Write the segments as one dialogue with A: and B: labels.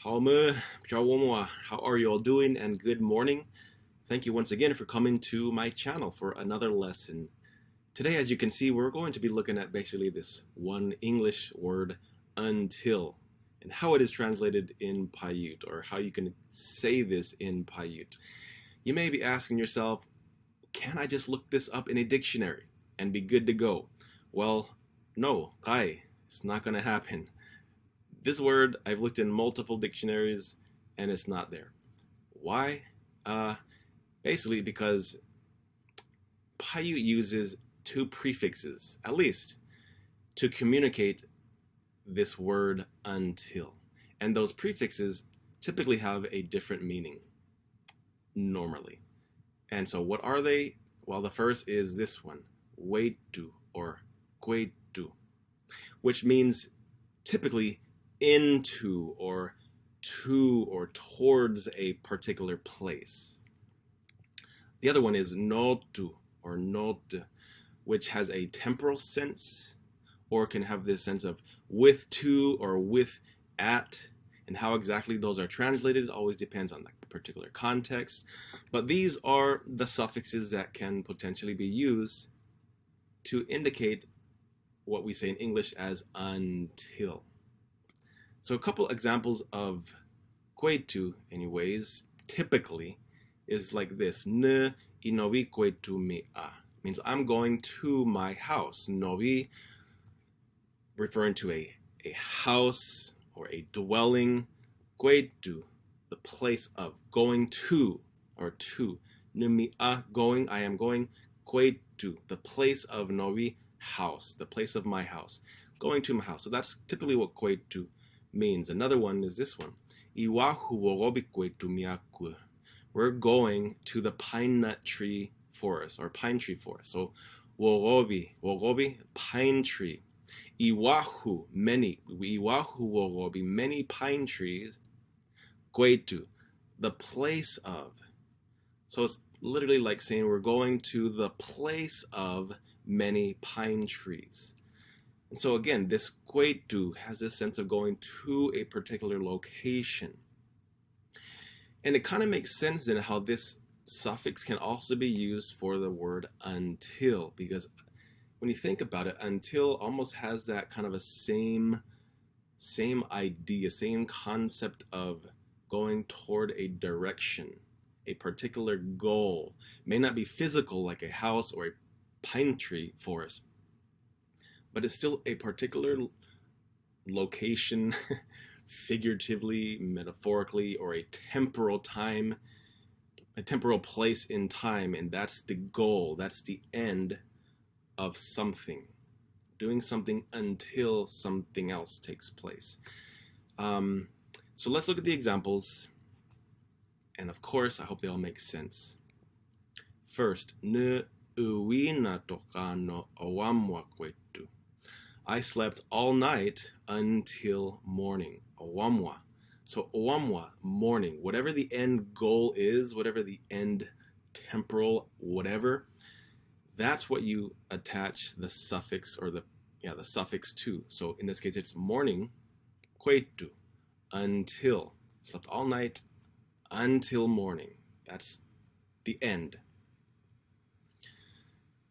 A: How are you all doing? And good morning. Thank you once again for coming to my channel for another lesson. Today, as you can see, we're going to be looking at basically this one English word, until, and how it is translated in Paiute, or how you can say this in Paiute. You may be asking yourself, can I just look this up in a dictionary and be good to go? Well, no, kai, it's not going to happen. This word, I've looked in multiple dictionaries and it's not there. Why? Basically because Paiute uses two prefixes, at least, to communicate this word until. And those prefixes typically have a different meaning, normally. And so what are they? Well, the first is this one, weitu or guetu, which means typically into or to or towards a particular place. The other one is notu or note, which has a temporal sense or can have this sense of with to or with at, and how exactly those are translated always depends on the particular context. But these are the suffixes that can potentially be used to indicate what we say in English as until. So a couple examples of guetu, anyways, typically is like this. Ne inovi guetu mea means I'm going to my house. Novi referring to a house or a dwelling. Guetu, the place of, going to or to. Ne mea, going, I am going. Guetu, the place of novi, house, the place of my house. Going to my house. So that's typically what guetu means. Another one is this one. We're going to the pine nut tree forest or pine tree forest. So worobi, pine tree. Iwahu, many. Iwahu worobi, many pine trees. Guetu, the place of. So it's literally like saying we're going to the place of many pine trees. And so again, this guetu has this sense of going to a particular location. And it kind of makes sense then how this suffix can also be used for the word until, because when you think about it, until almost has that kind of a same idea, same concept of going toward a direction, a particular goal. It may not be physical like a house or a pine tree forest, but it's still a particular location, figuratively, metaphorically, or a temporal time, a temporal place in time, and that's the goal, that's the end of something, doing something until something else takes place. So let's look at the examples, and of course, I hope they all make sense. First, ne uwi na toka no awamwa guetu. I slept all night until morning. Awamwa. So awamwa, morning. Whatever the end goal is, whatever the end temporal, whatever, that's what you attach the suffix or the suffix to. So in this case, it's morning, guetu, until. Slept all night until morning. That's the end.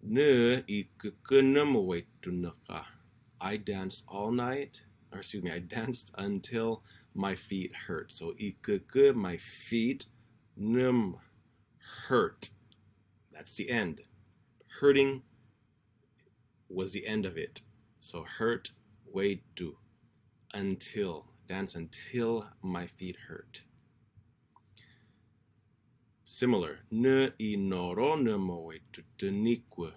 A: Ne ikukunamuwetu naka. I danced all night, or excuse me, I danced until my feet hurt. So ikuku, my feet, num, hurt. That's the end. Hurting was the end of it. So hurt, weitu, until, dance until my feet hurt. Similar, ne inoro nemowetu tenikwe.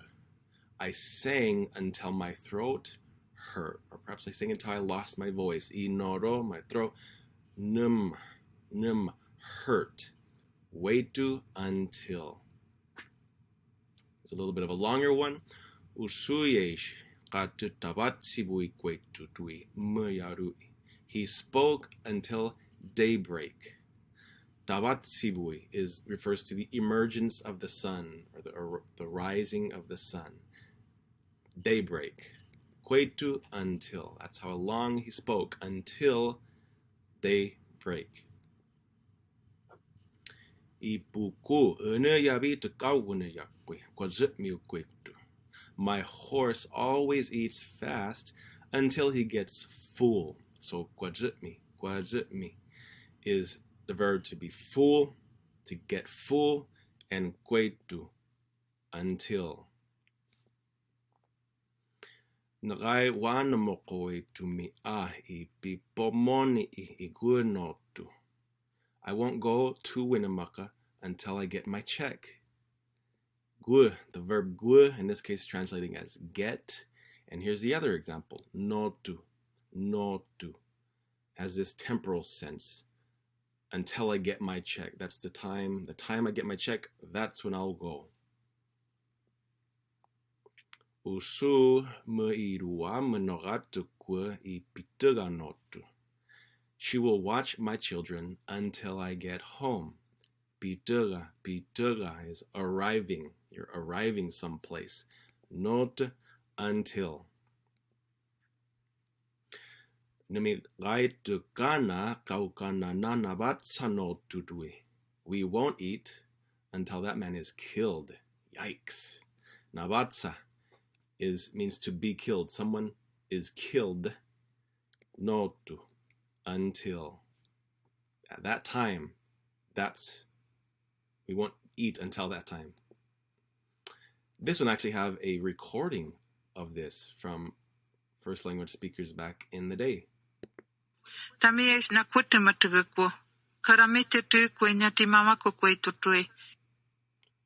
A: I sang until my throat hurt, or perhaps I sang until I lost my voice. Inoro, my throat, num, hurt. Weitu, until. It's a little bit of a longer one. Usuyesh katutabatsibui guetu tui meyarui. He spoke until daybreak. Tabatsibui refers to the emergence of the sun, or the rising of the sun. Daybreak. Guetu, until. That's how long he spoke, until daybreak. break. Ipuku yabi my horse always eats fast until he gets full. So kwajitmi is the verb to be full, to get full, and kwetu, until. Ngai wanamokoi to mi ipipomoni igunotu. I won't go to Winnemucca until I get my check. Gu, the verb gu, in this case translating as get. And here's the other example. Notu, has this temporal sense. Until I get my check. That's the time I get my check, that's when I'll go. Usu meirua menoratukua ipituganotu. She will watch my children until I get home. Pituga is arriving. You're arriving someplace. Not until. We won't eat until that man is killed. Yikes. Nabatsa means to be killed. Someone is killed. Notu, until. At that time, we won't eat until that time. This one actually have a recording of this from first language speakers back in the day.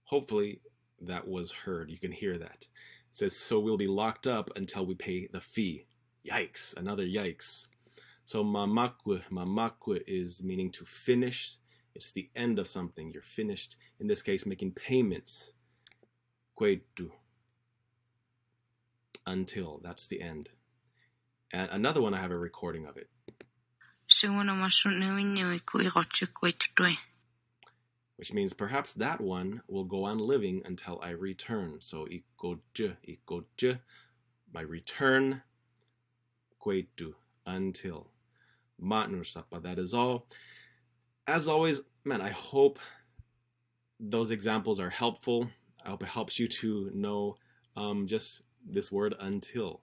A: Hopefully that was heard. You can hear that. It says, so we'll be locked up until we pay the fee. Yikes, another yikes. So mamakwe is meaning to finish. It's the end of something. You're finished. In this case, making payments. Kwetu, until. That's the end. And another one, I have a recording of it. Which means perhaps that one will go on living until I return. So ikoje, my return. Kwetu, until. Matnusapa, that is all. As always, man, I hope those examples are helpful. I hope it helps you to know just this word until,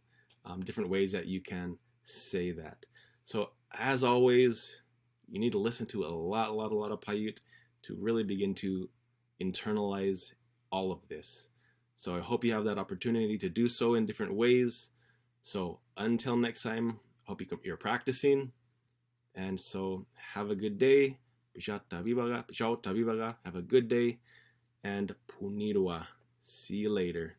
A: different ways that you can say that. So as always, you need to listen to a lot of Paiute to really begin to internalize all of this. So I hope you have that opportunity to do so in different ways. So until next time, hope you're practicing. And so have a good day. Have a good day. And punirua. See you later.